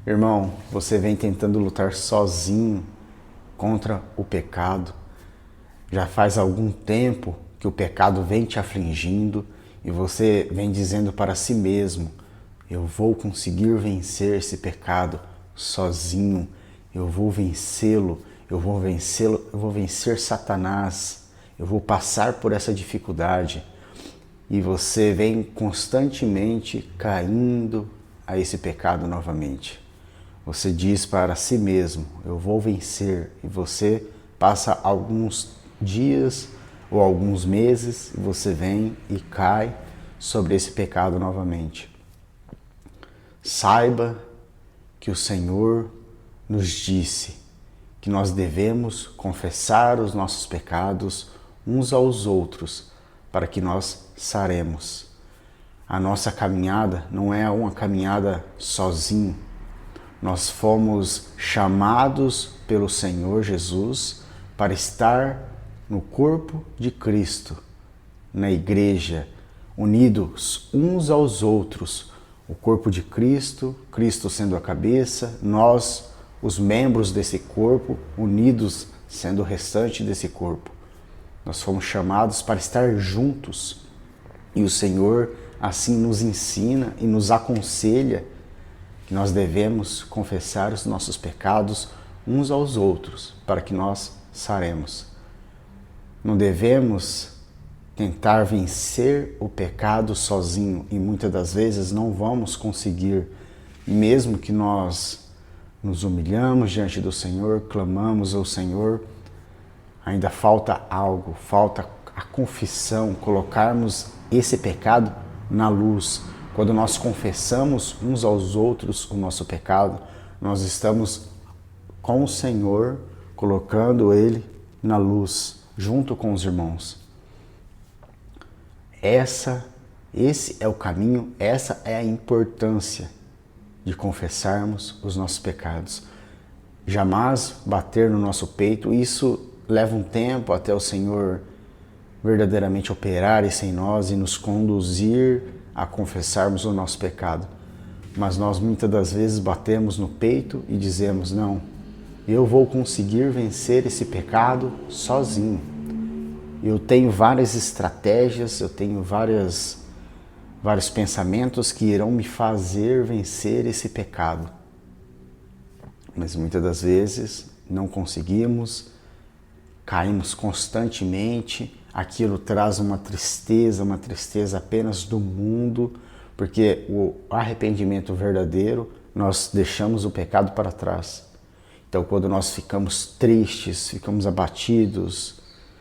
Irmão, você vem tentando lutar sozinho contra o pecado. Já faz algum tempo que o pecado vem te afligindo e você vem dizendo para si mesmo: eu vou conseguir vencer esse pecado sozinho, eu vou vencê-lo, eu vou vencê-lo, eu vou vencer Satanás, eu vou passar por essa dificuldade. E você vem constantemente caindo a esse pecado novamente. Você diz para si mesmo: eu vou vencer, e você passa alguns dias ou alguns meses e você vem e cai sobre esse pecado novamente. Saiba que o Senhor nos disse que nós devemos confessar os nossos pecados uns aos outros para que nós saremos. A nossa caminhada não é uma caminhada sozinho. Nós fomos chamados pelo Senhor Jesus para estar no corpo de Cristo, na igreja, unidos uns aos outros. O corpo de Cristo, Cristo sendo a cabeça, nós, os membros desse corpo, unidos sendo o restante desse corpo. Nós fomos chamados para estar juntos e o Senhor assim nos ensina e nos aconselha que nós devemos confessar os nossos pecados uns aos outros para que nós saremos. Não devemos tentar vencer o pecado sozinho e muitas das vezes não vamos conseguir, mesmo que nós nos humilhamos diante do Senhor, clamamos ao Senhor, ainda falta algo, falta a confissão, colocarmos esse pecado na luz. Quando nós confessamos uns aos outros o nosso pecado, nós estamos com o Senhor, colocando Ele na luz, junto com os irmãos. Esse é o caminho, essa é a importância de confessarmos os nossos pecados. Jamais bater no nosso peito, isso leva um tempo até o Senhor verdadeiramente operar isso em nós e nos conduzir a confessarmos o nosso pecado. Mas nós muitas das vezes batemos no peito e dizemos: não, eu vou conseguir vencer esse pecado sozinho. Eu tenho várias estratégias, eu tenho vários pensamentos que irão me fazer vencer esse pecado. Mas muitas das vezes não conseguimos, caímos constantemente, aquilo traz uma tristeza apenas do mundo, porque o arrependimento verdadeiro, nós deixamos o pecado para trás. Então, quando nós ficamos tristes, ficamos abatidos,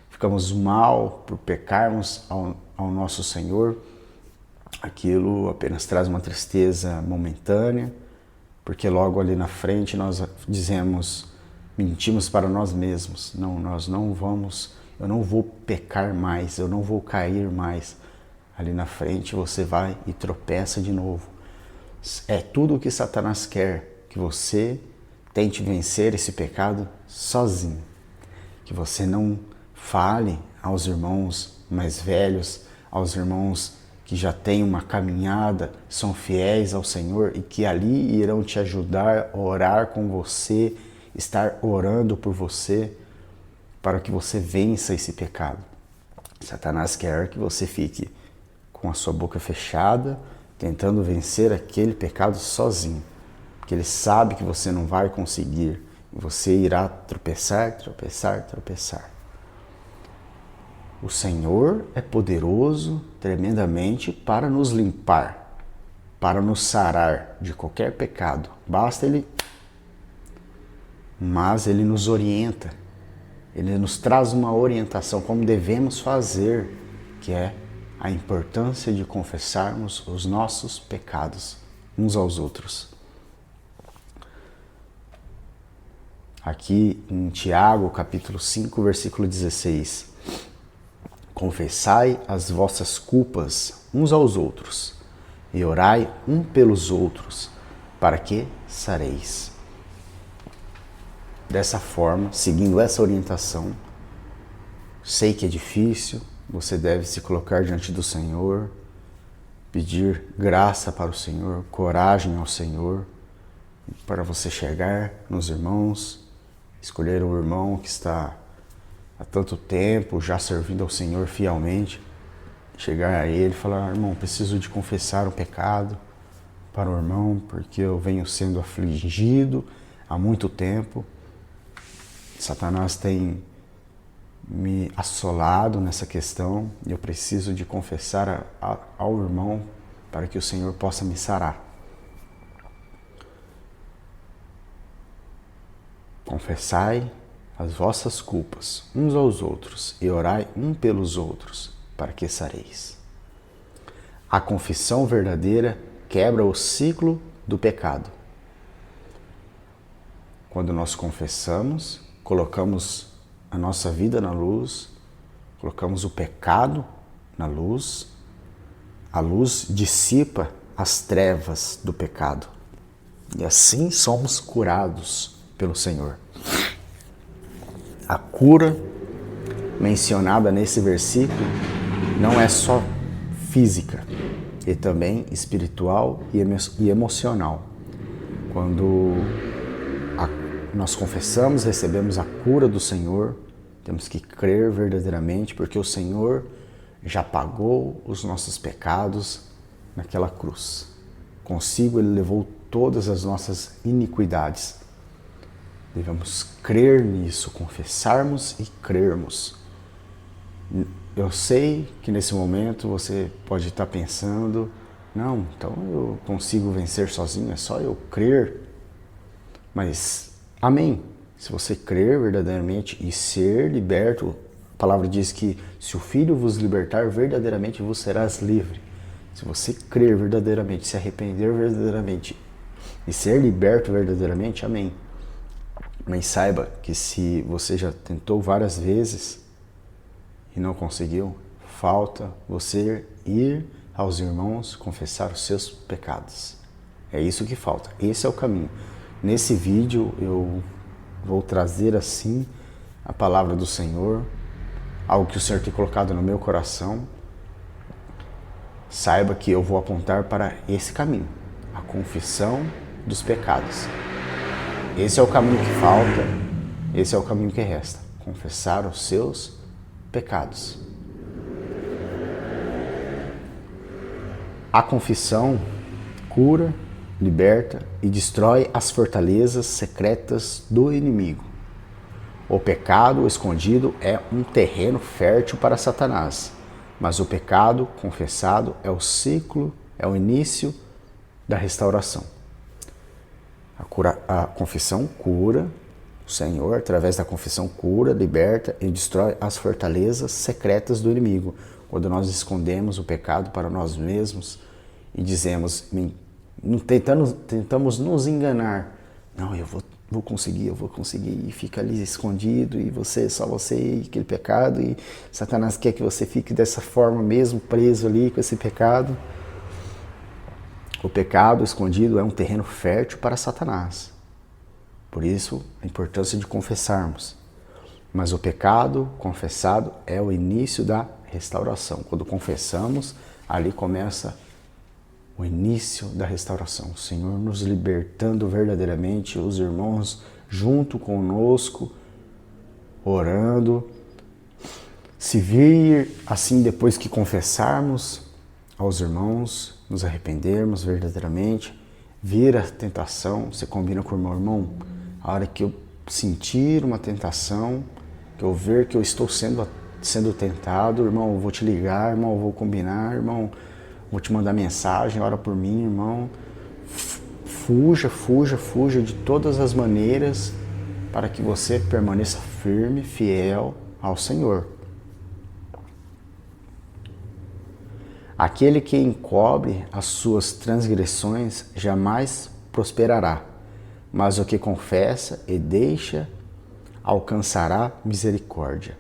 ficamos mal por pecarmos ao nosso Senhor, aquilo apenas traz uma tristeza momentânea, porque logo ali na frente nós mentimos para nós mesmos. Não, eu não vou pecar mais, eu não vou cair mais. Ali na frente você vai e tropeça de novo. É tudo o que Satanás quer, que você tente vencer esse pecado sozinho. Que você não fale aos irmãos mais velhos, aos irmãos que já têm uma caminhada, são fiéis ao Senhor e que ali irão te ajudar a orar com você, estar orando por você, para que você vença esse pecado. Satanás quer que você fique com a sua boca fechada, tentando vencer aquele pecado sozinho, porque ele sabe que você não vai conseguir, e você irá tropeçar. O Senhor é poderoso tremendamente para nos limpar, para nos sarar de qualquer pecado. Basta mas Ele nos orienta, Ele nos traz uma orientação como devemos fazer, que é a importância de confessarmos os nossos pecados uns aos outros. Aqui em Tiago, capítulo 5, versículo 16. Confessai as vossas culpas uns aos outros e orai um pelos outros, para que sareis. Dessa forma, seguindo essa orientação, sei que é difícil, você deve se colocar diante do Senhor, pedir graça para o Senhor, coragem ao Senhor, para você chegar nos irmãos, escolher o irmão que está há tanto tempo já servindo ao Senhor fielmente, chegar a ele e falar: irmão, preciso de confessar o pecado para o irmão, porque eu venho sendo afligido há muito tempo. Satanás tem me assolado nessa questão e eu preciso de confessar ao irmão para que o Senhor possa me sarar. Confessai as vossas culpas uns aos outros e orai um pelos outros, para que sareis. A confissão verdadeira quebra o ciclo do pecado. Quando nós confessamos, colocamos a nossa vida na luz, colocamos o pecado na luz, a luz dissipa as trevas do pecado. E assim somos curados pelo Senhor. A cura mencionada nesse versículo não é só física, é também espiritual e emocional. Quando nós confessamos, recebemos a cura do Senhor, temos que crer verdadeiramente, porque o Senhor já pagou os nossos pecados naquela cruz. Consigo Ele levou todas as nossas iniquidades. Devemos crer nisso, confessarmos e crermos. Eu sei que nesse momento você pode estar pensando: não, então eu consigo vencer sozinho, é só eu crer. Mas, amém, se você crer verdadeiramente e ser liberto, a palavra diz que se o Filho vos libertar, verdadeiramente vos serás livre. Se você crer verdadeiramente, se arrepender verdadeiramente e ser liberto verdadeiramente, amém. Mas saiba que se você já tentou várias vezes e não conseguiu, falta você ir aos irmãos confessar os seus pecados. É isso que falta, esse é o caminho. Nesse vídeo eu vou trazer assim a palavra do Senhor, algo que o Senhor tem colocado no meu coração. Saiba que eu vou apontar para esse caminho, a confissão dos pecados. Esse é o caminho que falta, esse é o caminho que resta, confessar os seus pecados. A confissão cura, liberta e destrói as fortalezas secretas do inimigo. O pecado escondido é um terreno fértil para Satanás, mas o pecado confessado é o ciclo, é o início da restauração. A confissão cura, o Senhor, através da confissão, cura, liberta e destrói as fortalezas secretas do inimigo. Quando nós escondemos o pecado para nós mesmos e dizemos, tentamos nos enganar. Não, eu vou conseguir, e fica ali escondido e só você e aquele pecado, e Satanás quer que você fique dessa forma mesmo, preso ali com esse pecado. O pecado escondido é um terreno fértil para Satanás. Por isso, a importância de confessarmos. Mas o pecado confessado é o início da restauração. Quando confessamos, ali começa o início da restauração. O Senhor nos libertando verdadeiramente, os irmãos junto conosco, orando. Se vir assim depois que confessarmos aos irmãos, nos arrependermos verdadeiramente, vir a tentação, você combina com o irmão, a hora que eu sentir uma tentação, que eu ver que eu estou sendo tentado, irmão, eu vou te ligar, irmão, eu vou combinar, irmão, vou te mandar mensagem, ora por mim, irmão. Fuja de todas as maneiras para que você permaneça firme, fiel ao Senhor. Aquele que encobre as suas transgressões jamais prosperará, mas o que confessa e deixa alcançará misericórdia.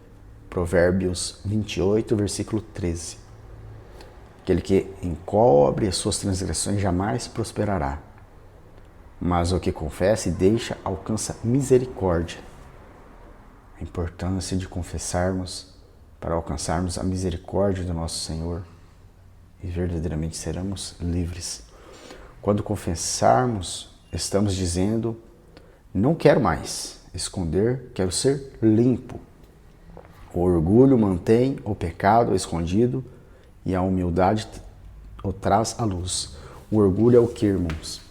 Provérbios 28, versículo 13. Aquele que encobre as suas transgressões jamais prosperará, mas o que confessa e deixa alcança misericórdia. A importância de confessarmos para alcançarmos a misericórdia do nosso Senhor e verdadeiramente seremos livres. Quando confessarmos estamos dizendo: não quero mais esconder, quero ser limpo. O orgulho mantém o pecado escondido e a humildade o traz à luz. O orgulho é o que, irmãos?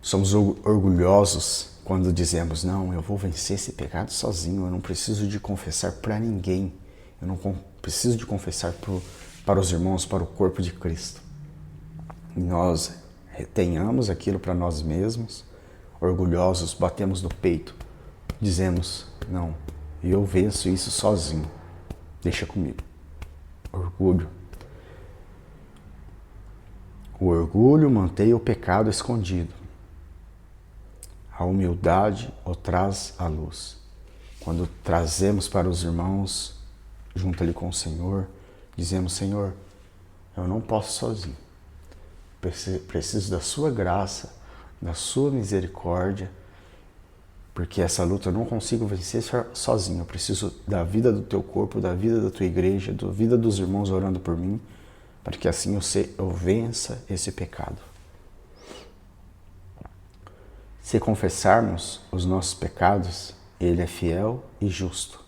Somos orgulhosos quando dizemos: não, eu vou vencer esse pecado sozinho, eu não preciso de confessar para ninguém, eu não preciso de confessar para os irmãos, para o corpo de Cristo. E nós retenhamos aquilo para nós mesmos, orgulhosos, batemos no peito, dizemos: não, eu venço isso sozinho, deixa comigo. Orgulho. O orgulho mantém o pecado escondido. A humildade o traz à luz. Quando trazemos para os irmãos, junto ali com o Senhor, dizemos: Senhor, eu não posso sozinho. Preciso da sua graça, da sua misericórdia, porque essa luta eu não consigo vencer sozinho. Eu preciso da vida do teu corpo, da vida da tua igreja, da vida dos irmãos orando por mim, para que assim eu vença esse pecado. Se confessarmos os nossos pecados, Ele é fiel e justo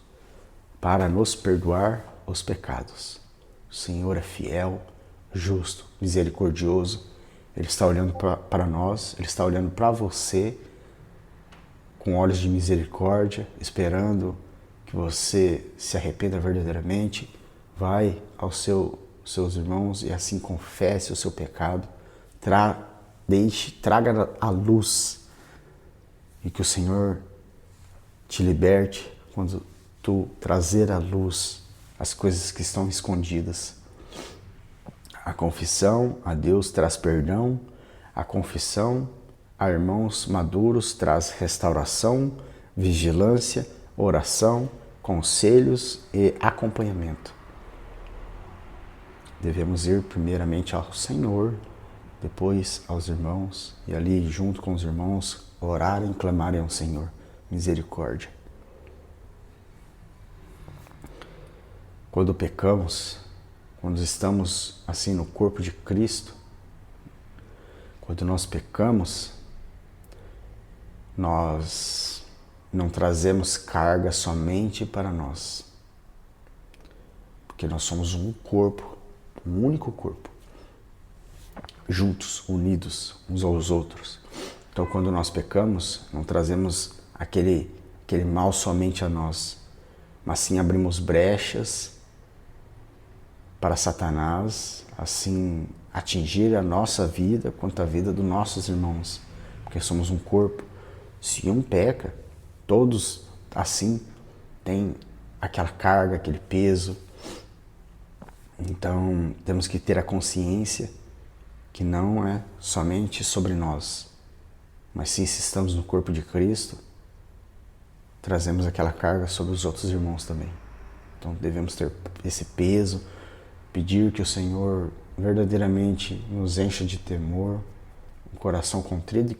para nos perdoar os pecados. O Senhor é fiel, justo, misericordioso. Ele está olhando para nós, Ele está olhando para você com olhos de misericórdia, esperando que você se arrependa verdadeiramente. Vai aos seus irmãos e assim confesse o seu pecado. Traga a luz. E que o Senhor te liberte quando tu trazer à luz as coisas que estão escondidas. A confissão a Deus traz perdão. A confissão a irmãos maduros traz restauração, vigilância, oração, conselhos e acompanhamento. Devemos ir primeiramente ao Senhor, depois aos irmãos, e ali junto com os irmãos orarem e clamarem ao Senhor misericórdia. Quando pecamos, quando estamos assim no corpo de Cristo, quando nós pecamos, nós não trazemos carga somente para nós, porque nós somos um corpo, um único corpo, juntos, unidos uns aos outros. Então, quando nós pecamos, não trazemos aquele mal somente a nós, mas sim abrimos brechas para Satanás, assim, atingir a nossa vida quanto a vida dos nossos irmãos, porque somos um corpo. Se um peca, todos, assim, têm aquela carga, aquele peso. Então, temos que ter a consciência que não é somente sobre nós, mas sim, se estamos no corpo de Cristo, trazemos aquela carga sobre os outros irmãos também. Então devemos ter esse peso, pedir que o Senhor verdadeiramente nos encha de temor, um coração contrito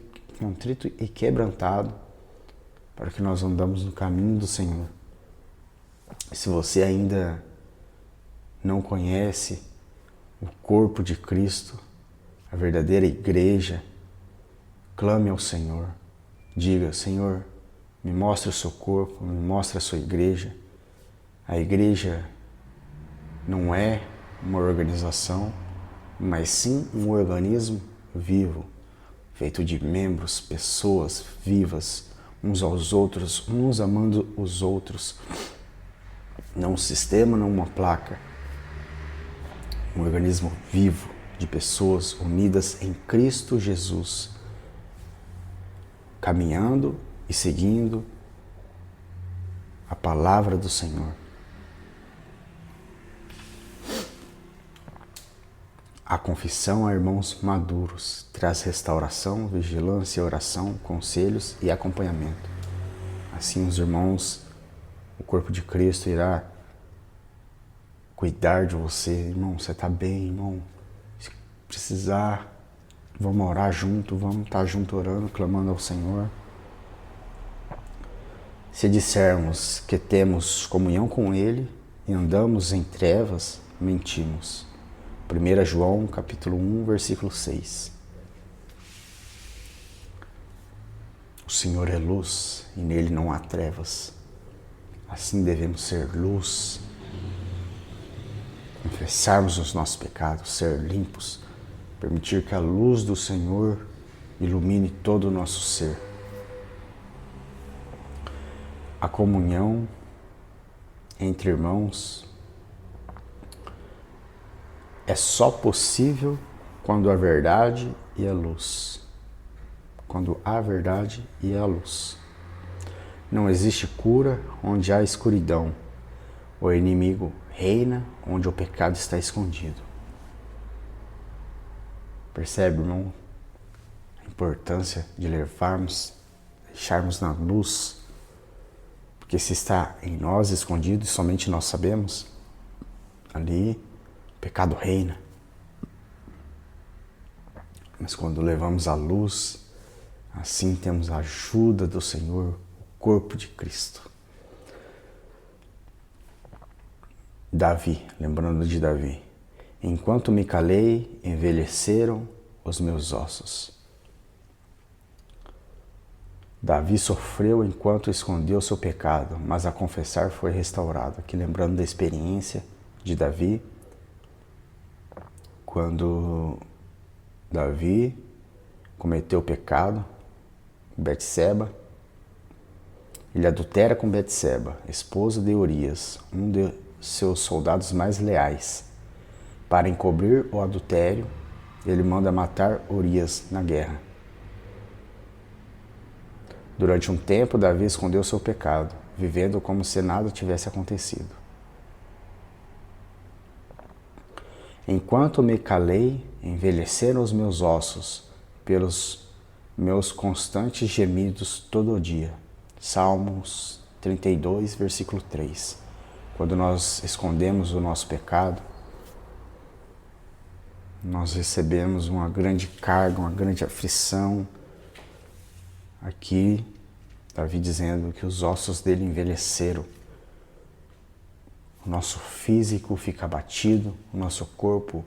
e quebrantado, para que nós andamos no caminho do Senhor. Se você ainda não conhece o corpo de Cristo, a verdadeira igreja, clame ao Senhor, diga: Senhor, me mostre o seu corpo, me mostre a sua igreja. A igreja não é uma organização, mas sim um organismo vivo, feito de membros, pessoas vivas, uns aos outros, uns amando os outros. Não um sistema, não uma placa. Um organismo vivo de pessoas unidas em Cristo Jesus, caminhando e seguindo a palavra do Senhor. A confissão a irmãos maduros traz restauração, vigilância, oração, conselhos e acompanhamento. Assim os irmãos, o corpo de Cristo irá cuidar de você. Irmão, você está bem, irmão? Se precisar, vamos orar junto, vamos estar junto orando, clamando ao Senhor. Se dissermos que temos comunhão com Ele e andamos em trevas, mentimos. 1 João, capítulo 1, versículo 6. O Senhor é luz e nele não há trevas. Assim devemos ser luz, confessarmos os nossos pecados, ser limpos, permitir que a luz do Senhor ilumine todo o nosso ser. A comunhão entre irmãos é só possível quando a verdade e a luz. Quando há verdade e a luz. Não existe cura onde há escuridão. O inimigo reina onde o pecado está escondido. Percebe, irmão, a importância de deixarmos na luz? Porque se está em nós escondido e somente nós sabemos, ali o pecado reina. Mas quando levamos a luz, assim temos a ajuda do Senhor, o corpo de Cristo. Davi, lembrando de Davi. Enquanto me calei, envelheceram os meus ossos. Davi sofreu enquanto escondeu seu pecado, mas a confessar foi restaurado. Aqui lembrando da experiência de Davi, quando Davi cometeu o pecado, Betseba, ele adultera com Betseba, esposa de Urias, um de seus soldados mais leais. Para encobrir o adultério, ele manda matar Urias na guerra. Durante um tempo, Davi escondeu seu pecado, vivendo como se nada tivesse acontecido. Enquanto me calei, envelheceram os meus ossos, pelos meus constantes gemidos todo o dia. Salmos 32, versículo 3. Quando nós escondemos o nosso pecado, nós recebemos uma grande carga, uma grande aflição. Aqui, Davi dizendo que os ossos dele envelheceram. O nosso físico fica abatido, o nosso corpo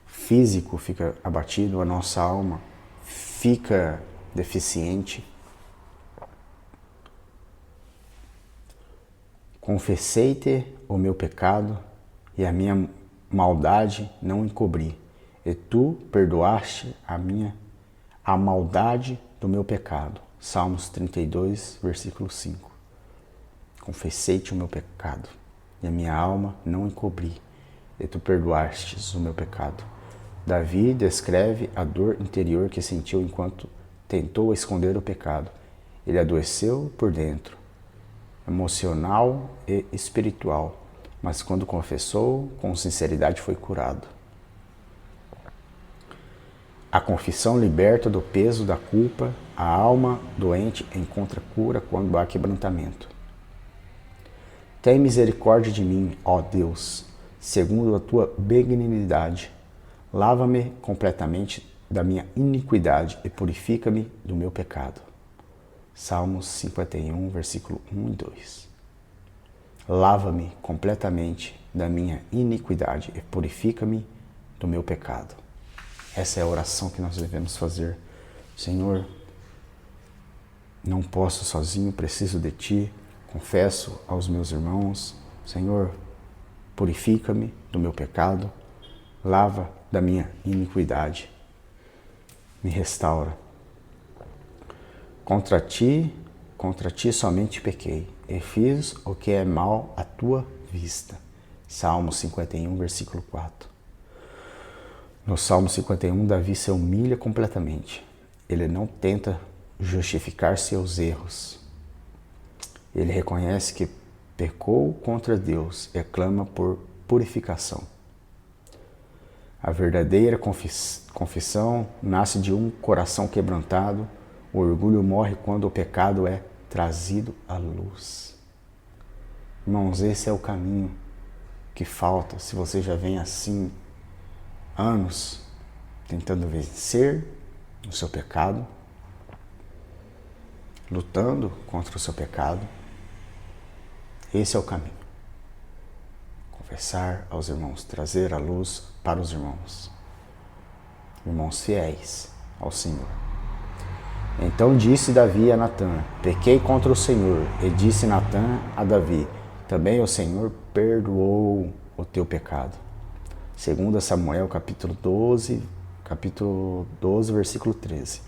físico fica abatido, a nossa alma fica deficiente. Confessei-te o meu pecado e a minha maldade não encobri, e tu perdoaste a maldade do meu pecado. Salmos 32, versículo 5. Confessei-te o meu pecado e a minha alma não encobri, e tu perdoastes o meu pecado. Davi descreve a dor interior que sentiu enquanto tentou esconder o pecado. Ele adoeceu por dentro, emocional e espiritual, mas quando confessou, com sinceridade foi curado. A confissão liberta do peso da culpa, a alma doente encontra cura quando há quebrantamento. Tem misericórdia de mim, ó Deus, segundo a tua benignidade. Lava-me completamente da minha iniquidade e purifica-me do meu pecado. Salmos 51, versículo 1 e 2. Lava-me completamente da minha iniquidade e purifica-me do meu pecado. Essa é a oração que nós devemos fazer. Senhor, não posso sozinho, preciso de Ti. Confesso aos meus irmãos. Senhor, purifica-me do meu pecado. Lava da minha iniquidade. Me restaura. Contra ti somente pequei, e fiz o que é mal à tua vista. Salmo 51, versículo 4. No Salmo 51, Davi se humilha completamente. Ele não tenta justificar seus erros. Ele reconhece que pecou contra Deus e clama por purificação. A verdadeira confissão nasce de um coração quebrantado. O orgulho morre quando o pecado é trazido à luz. Irmãos, esse é o caminho que falta. Se você já vem assim anos tentando vencer o seu pecado, lutando contra o seu pecado, esse é o caminho. Confessar aos irmãos, trazer a luz para os irmãos. Irmãos fiéis ao Senhor. Então disse Davi a Natã: pequei contra o Senhor. E disse Natã a Davi: também o Senhor perdoou o teu pecado. 2 Samuel capítulo 12, versículo 13.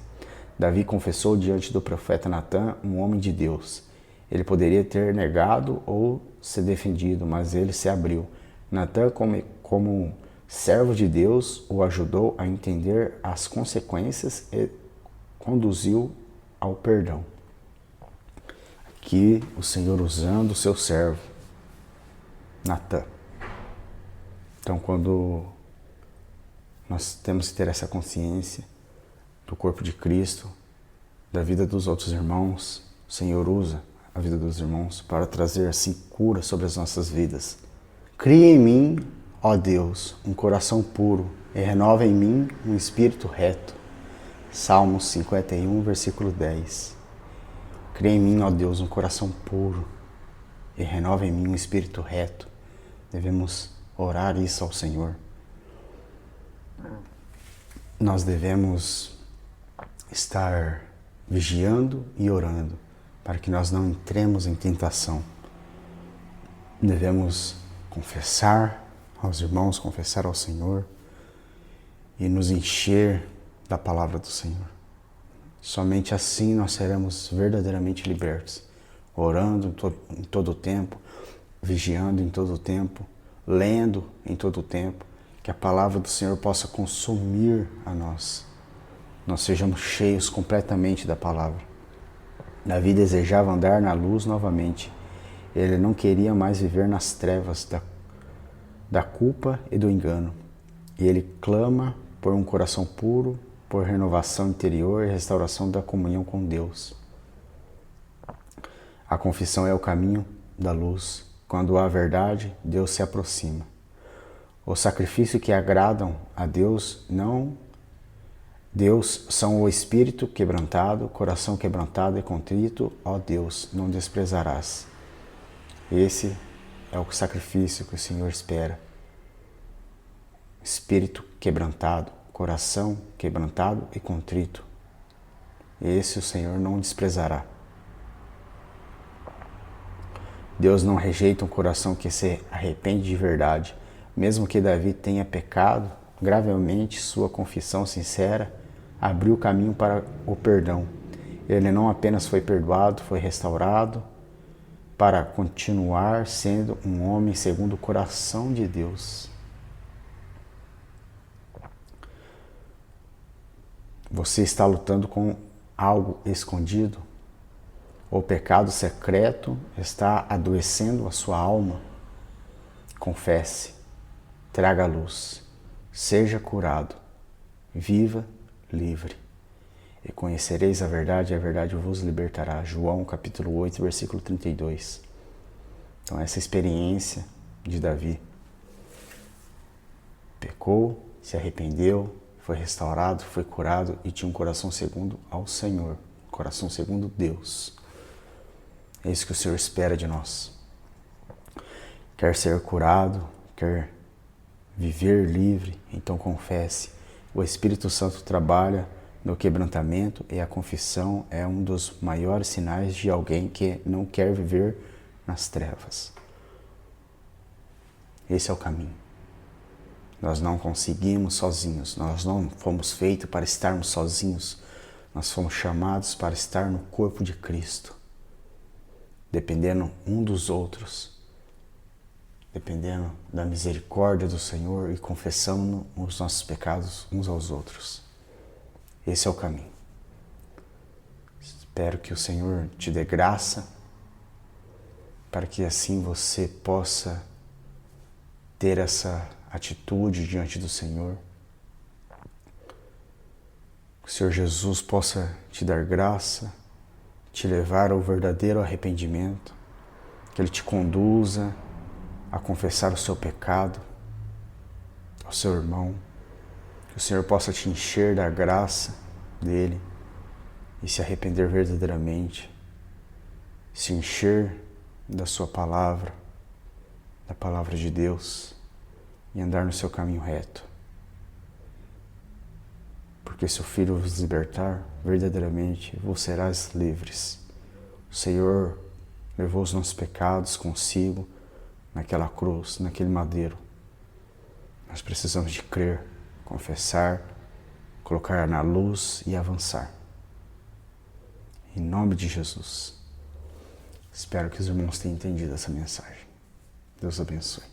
Davi confessou diante do profeta Natã, um homem de Deus. Ele poderia ter negado ou se defendido, mas ele se abriu. Natã, como servo de Deus, o ajudou a entender as consequências e conduziu ao perdão. Aqui o Senhor usando o seu servo, Natã. Então, quando nós temos que ter essa consciência do corpo de Cristo, da vida dos outros irmãos, o Senhor usa a vida dos irmãos para trazer assim cura sobre as nossas vidas. Cria em mim, ó Deus, um coração puro e renova em mim um espírito reto. Salmos 51, versículo 10. Cria em mim, ó Deus, um coração puro e renova em mim um espírito reto. Devemos orar isso ao Senhor. Nós devemos estar vigiando e orando para que nós não entremos em tentação. Devemos confessar aos irmãos, confessar ao Senhor e nos encher da palavra do Senhor. Somente assim nós seremos verdadeiramente libertos, orando em todo o tempo, vigiando em todo o tempo, lendo em todo o tempo, que a palavra do Senhor possa consumir a nós. Nós sejamos cheios completamente da palavra. Davi desejava andar na luz novamente. Ele não queria mais viver nas trevas da culpa e do engano. E ele clama por um coração puro, por renovação interior e restauração da comunhão com Deus. A confissão é o caminho da luz. Quando há verdade, Deus se aproxima. O sacrifício que agradam a Deus Deus são o espírito quebrantado, coração quebrantado e contrito, ó Deus, não desprezarás. Esse é o sacrifício que o Senhor espera. Espírito quebrantado, coração quebrantado e contrito. Esse o Senhor não desprezará. Deus não rejeita um coração que se arrepende de verdade. Mesmo que Davi tenha pecado gravemente, sua confissão sincera abriu o caminho para o perdão. Ele não apenas foi perdoado, foi restaurado para continuar sendo um homem segundo o coração de Deus. Você está lutando com algo escondido? O pecado secreto está adoecendo a sua alma? Confesse, traga a luz, seja curado, viva livre. E conhecereis a verdade vos libertará. João capítulo 8, versículo 32. Então essa experiência de Davi. Pecou, se arrependeu, foi restaurado, foi curado e tinha um coração segundo ao Senhor, coração segundo Deus. É isso que o Senhor espera de nós. Quer ser curado, quer viver livre, então confesse. O Espírito Santo trabalha no quebrantamento e a confissão é um dos maiores sinais de alguém que não quer viver nas trevas. Esse é o caminho. Nós não conseguimos sozinhos, nós não fomos feitos para estarmos sozinhos, nós fomos chamados para estar no corpo de Cristo, dependendo um dos outros, dependendo da misericórdia do Senhor e confessando os nossos pecados uns aos outros. Esse é o caminho. Espero que o Senhor te dê graça para que assim você possa ter essa atitude diante do Senhor. Que o Senhor Jesus possa te dar graça, te levar ao verdadeiro arrependimento, que Ele te conduza a confessar o seu pecado ao seu irmão, que o Senhor possa te encher da graça dele e se arrepender verdadeiramente, se encher da sua palavra, da palavra de Deus e andar no seu caminho reto. porque se o Filho vos libertar, verdadeiramente vos serás livres. O Senhor levou os nossos pecados consigo naquela cruz, naquele madeiro. Nós precisamos de crer, confessar, colocar na luz e avançar. Em nome de Jesus. Espero que os irmãos tenham entendido essa mensagem. Deus abençoe.